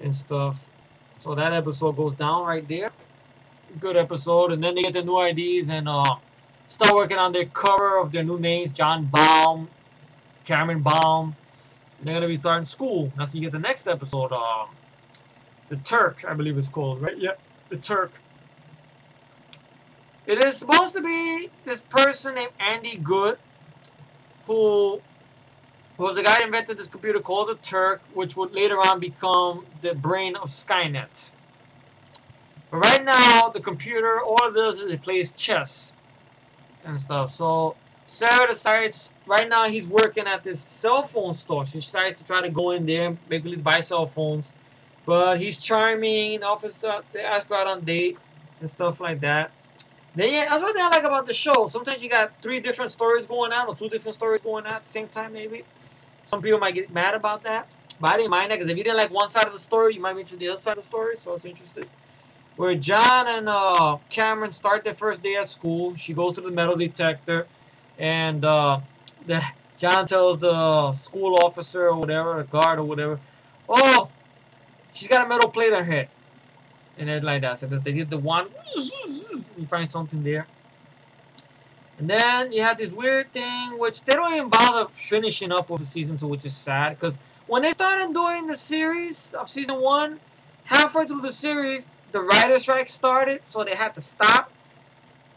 and stuff. So that episode goes down right there. Good episode. And then they get the new IDs and start working on their cover of their new names, John Baum, Cameron Baum. And they're gonna be starting school. That's when you get the next episode. The Turk, I believe it's called, right? Yeah, the Turk. It is supposed to be this person named Andy Good, who was the guy that invented this computer called the Turk, which would later on become the brain of Skynet. But right now, the computer, all it does is it plays chess and stuff. So Sarah decides, right now he's working at this cell phone store. She decides to try to go in there, basically buy cell phones. But he's charming, offers to ask her out on date and stuff like that. Then yeah, that's one thing I like about the show. Sometimes you got 3 different stories going on, or 2 different stories going on at the same time, maybe. Some people might get mad about that, but I didn't mind that because if you didn't like one side of the story, you might be interested in the other side of the story. So I was interested. Where John and Cameron start their first day at school, she goes to the metal detector, and John tells the school officer or whatever, the guard or whatever, "Oh, she's got a metal plate on her head," and everything like that. So they did the one, you find something there. And then you have this weird thing, which they don't even bother finishing up with season 2, which is sad. Because when they started doing the series of season 1, halfway through the series, the writer's strike started, so they had to stop.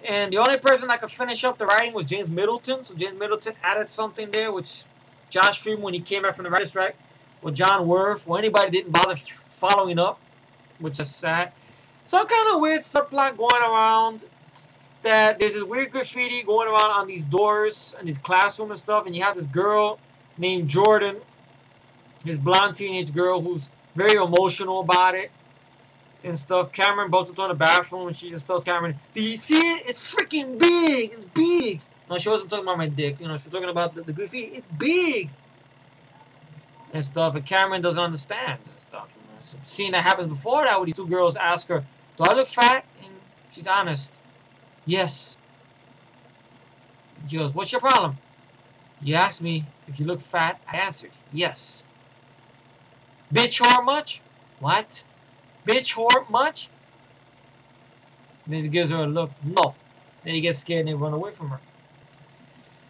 And the only person that could finish up the writing was James Middleton. So James Middleton added something there, which Josh Freeman, when he came back from the writer's strike, or John Worth, or anybody didn't bother following up, which is sad. Some kind of weird subplot going around that there's this weird graffiti going around on these doors and these classroom and stuff, and you have this girl named Jordan, this blonde teenage girl who's very emotional about it and stuff. Cameron bumps into her in the bathroom and she just tells Cameron, "Did you see it? It's freaking big! It's big!" No, she wasn't talking about my dick. You know, she's talking about the graffiti. It's big! And stuff, and Cameron doesn't understand and stuff. You know? So, seeing that happens before that, where these 2 girls ask her, "Do I look fat?" And she's honest. "Yes." She goes, "What's your problem?" "You asked me if you look fat. I answered, yes." "Bitch whore much?" "What? Bitch whore much?" And then he gives her a look. "No." Then he gets scared and they run away from her.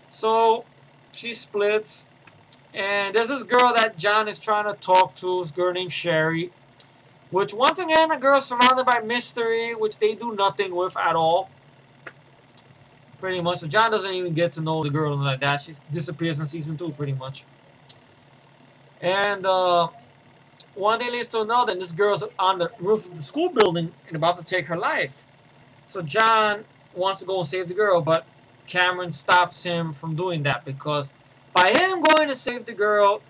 So she splits. And there's this girl that John is trying to talk to. This girl named Sherry. Which, once again, a girl surrounded by mystery, which they do nothing with at all. Pretty much. So John doesn't even get to know the girl like that. She disappears in season 2, pretty much. And one thing leads to another, and this girl's on the roof of the school building and about to take her life. So John wants to go and save the girl, but Cameron stops him from doing that because by him going to save the girl,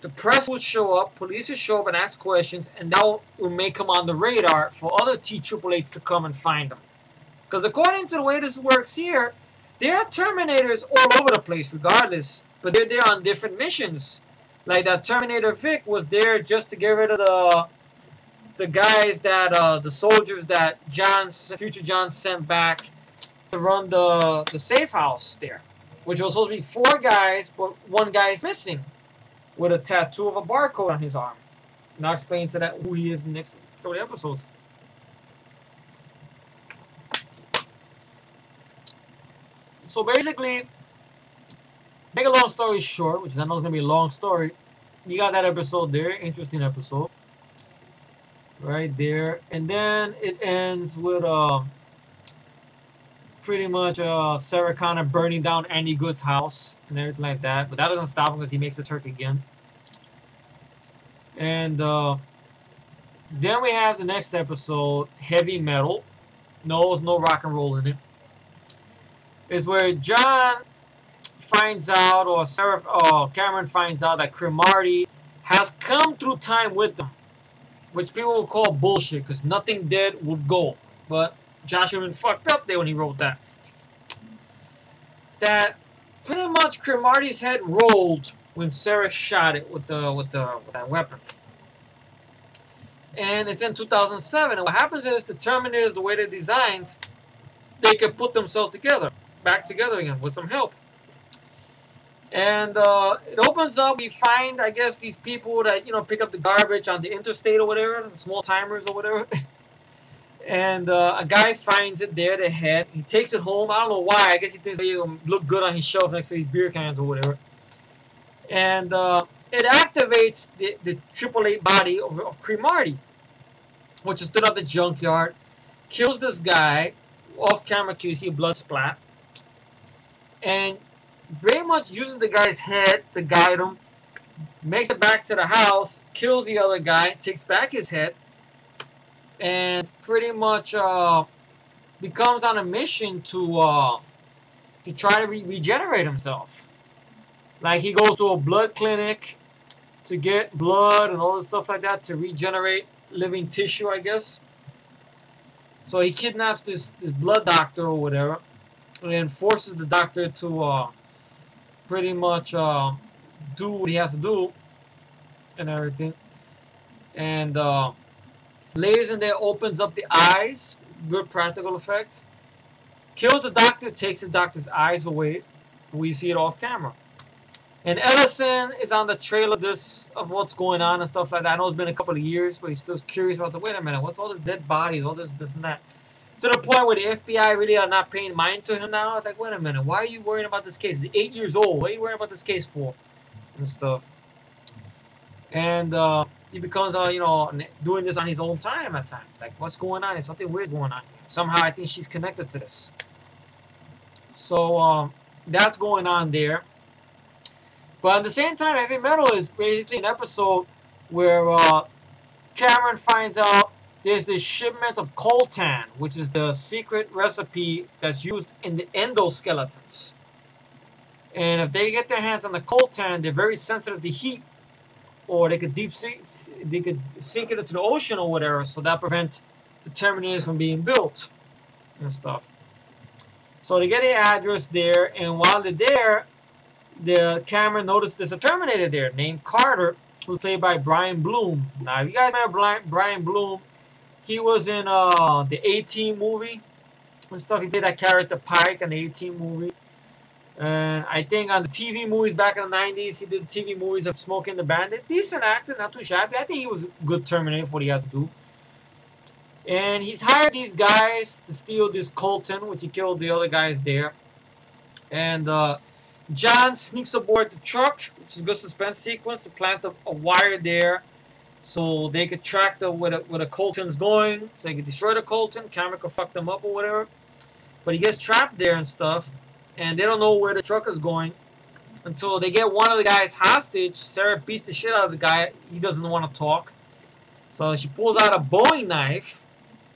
the press would show up, police would show up and ask questions, and that will make him on the radar for other T-888s to come and find him. Because according to the way this works here, there are Terminators all over the place regardless, but they're there on different missions. Like that Terminator Vic was there just to get rid of the guys that the soldiers that future John sent back to run the safe house there, which was supposed to be 4 guys, but 1 guy is missing with a tattoo of a barcode on his arm. And I'll explain to that who he is in the next 30 episodes. So basically, make a long story short, which I know is gonna be a long story. You got that episode there, interesting episode, right there, and then it ends with pretty much Sarah Connor burning down Andy Good's house and everything like that. But that doesn't stop him because he makes the Turk again. And then we have the next episode, Heavy Metal. No, there's no rock and roll in it. It's where John finds out, or Cameron finds out that Cromartie has come through time with them, which people will call bullshit because nothing dead would go. But Josh even fucked up there when he wrote that. That pretty much Cromartie's head rolled when Sarah shot it with that weapon. And it's in 2007. And what happens is the Terminators, the way they're designed, they can put themselves together, back together again with some help. And it opens up. We find, I guess, these people that pick up the garbage on the interstate or whatever, the small timers or whatever. And a guy finds it there, the head. He takes it home. I don't know why. I guess he thinks it would look good on his shelf next to his beer cans or whatever. And it activates the AAA body of Cremarty, which is stood at the junkyard. Kills this guy. Off camera, you see a blood splat. And very much uses the guy's head to guide him. Makes it back to the house. Kills the other guy. Takes back his head. And pretty much becomes on a mission to try to regenerate himself. Like he goes to a blood clinic to get blood and all this stuff like that to regenerate living tissue, I guess. So he kidnaps this blood doctor or whatever, and then forces the doctor to pretty much do what he has to do and everything. And lays in there, opens up the eyes, good practical effect. Kills the doctor, takes the doctor's eyes away. We see it off camera. And Ellison is on the trail of this, of what's going on and stuff like that. I know it's been a couple of years, but he's still curious about wait a minute, what's all the dead bodies, all this and that. To the point where the FBI really are not paying mind to him now. It's like, wait a minute, why are you worrying about this case? He's 8 years old. What are you worrying about this case for? And stuff. And he becomes, doing this on his own time at times. Like, what's going on? There's something weird going on here. Somehow I think she's connected to this. So that's going on there. But at the same time, Heavy Metal is basically an episode where Cameron finds out there's this shipment of coltan, which is the secret recipe that's used in the endoskeletons. And if they get their hands on the coltan, they're very sensitive to heat, or they could sink it into the ocean or whatever, so that prevents the Terminators from being built and stuff. So they get the address there, and while they're there, the camera noticed there's a Terminator there named Carter, who's played by Brian Bloom. Now, if you guys remember Brian Bloom, he was in the A-Team movie and stuff. He played that character Pike in the A-Team movie. And I think on the TV movies back in the 90s, he did TV movies of Smokey and the Bandit. Decent actor, not too shabby. I think he was a good Terminator for what he had to do. And he's hired these guys to steal this coltan, which he killed the other guys there. And John sneaks aboard the truck, which is a good suspense sequence, to plant a wire there so they could track where the coltan's going, so they could destroy the coltan. Camera could fuck them up or whatever. But he gets trapped there and stuff, and they don't know where the truck is going until they get one of the guys hostage. Sarah beats the shit out of the guy. He doesn't want to talk. So she pulls out a Bowie knife,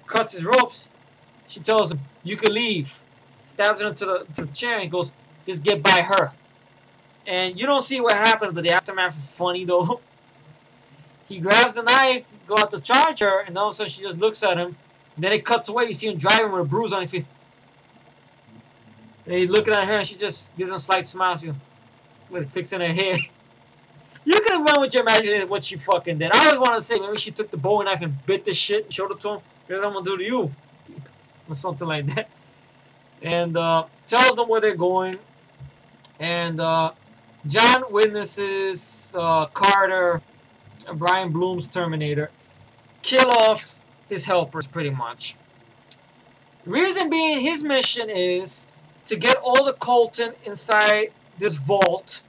cuts his ropes. She tells him, "You can leave." Stabs him into the chair and goes, "Just get by her." And you don't see what happens, but the aftermath is funny though. He grabs the knife, go out to charge her, and all of a sudden she just looks at him. And then it cuts away. You see him driving with a bruise on his face. And he's looking at her, and she just gives him a slight smile. She's fixing her hair. You can run with your imagination what she fucking did. I always want to say maybe she took the Bowie knife and bit the shit and showed it to him. Here's what I'm going to do to you. Or something like that. And tells them where they're going. And John witnesses Carter, Brian Bloom's Terminator, kill off his helpers pretty much. The reason being his mission is to get all the coltan inside this vault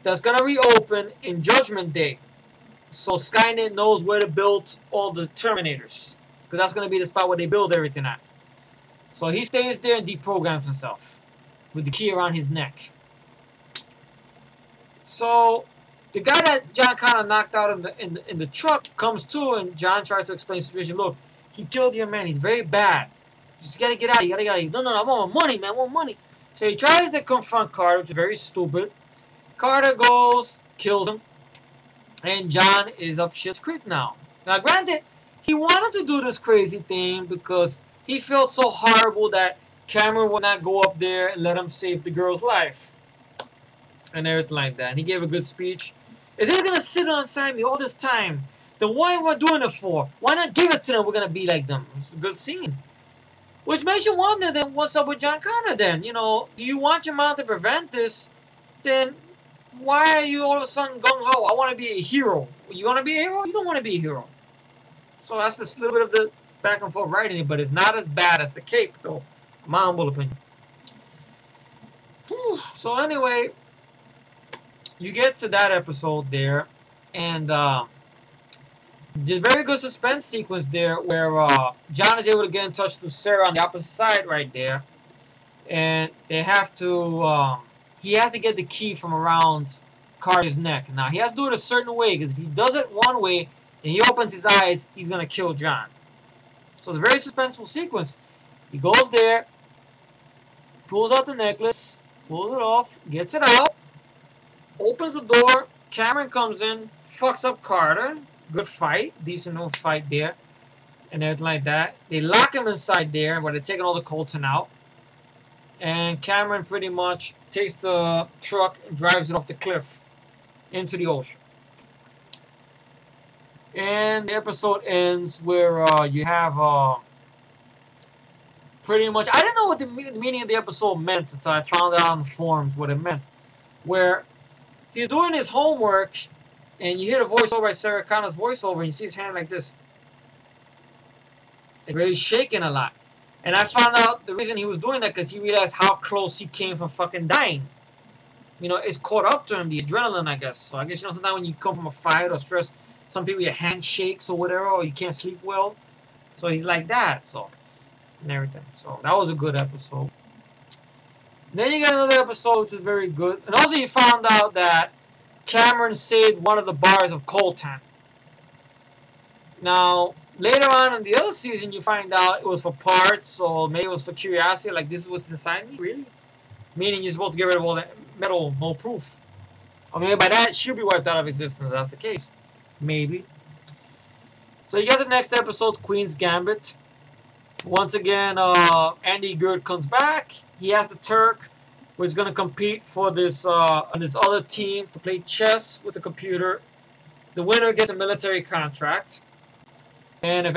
that's going to reopen in Judgment Day. So Skynet knows where to build all the Terminators. Because that's going to be the spot where they build everything at. So he stays there and deprograms himself with the key around his neck. So the guy that John kind of knocked out in the truck comes to, and John tries to explain the situation. Look, he killed your man. He's very bad. You just gotta get out. You gotta get out. No, I want my money, man. I want money. So he tries to confront Carter, which is very stupid. Carter goes, kills him, and John is up shit's creek now. Now, granted, he wanted to do this crazy thing because he felt so horrible that Cameron would not go up there and let him save the girl's life. And everything like that. And he gave a good speech. If they're going to sit alongside me all this time, then why am I doing it for? Why not give it to them? We're going to be like them. It's a good scene. Which makes you wonder then what's up with John Connor then? You know, do you want your mom to prevent this? Then Why are you all of a sudden gung-ho? I want to be a hero. You want to be a hero? You don't want to be a hero. So that's just a little bit of the back and forth writing, but it's not as bad as the Cape, though. My humble opinion. Whew. So anyway, you get to that episode there, and there's a very good suspense sequence there where John is able to get in touch with Sarah on the opposite side right there, and they have to. He has to get the key from around Carter's neck. Now he has to do it a certain way because if he does it one way and he opens his eyes, he's gonna kill John. So the very suspenseful sequence. He goes there, pulls out the necklace, pulls it off, gets it out, opens the door. Cameron comes in, fucks up Carter. Good fight, decent little fight there, and everything like that. They lock him inside there, where they're taking all the coltan out. And Cameron pretty much takes the truck and drives it off the cliff into the ocean. And the episode ends where you have pretty much. I didn't know what the meaning of the episode meant until I found out on the forums what it meant. Where he's doing his homework, and you hear the voiceover by Sarah Connor's voiceover, and you see his hand like this. It's really shaking a lot. And I found out the reason he was doing that because he realized how close he came from fucking dying. You know, it's caught up to him, the adrenaline, I guess. So I guess, you know, sometimes when you come from a fight or stress, some people, your hand shakes or whatever, or you can't sleep well. So he's like that, so, and everything. So that was a good episode. Then you get another episode which is very good. And also you found out that Cameron saved one of the bars of coltan. Now, later on in the other season, you find out it was for parts, or maybe it was for curiosity, like this is what's inside me, really? Meaning you're supposed to get rid of all that metal, no proof. Or maybe by that, she'll be wiped out of existence, if that's the case. Maybe. So you get the next episode, Queen's Gambit. Once again, Andy Gerd comes back. He has the Turk, who is going to compete for this this other team to play chess with the computer. The winner gets a military contract. And if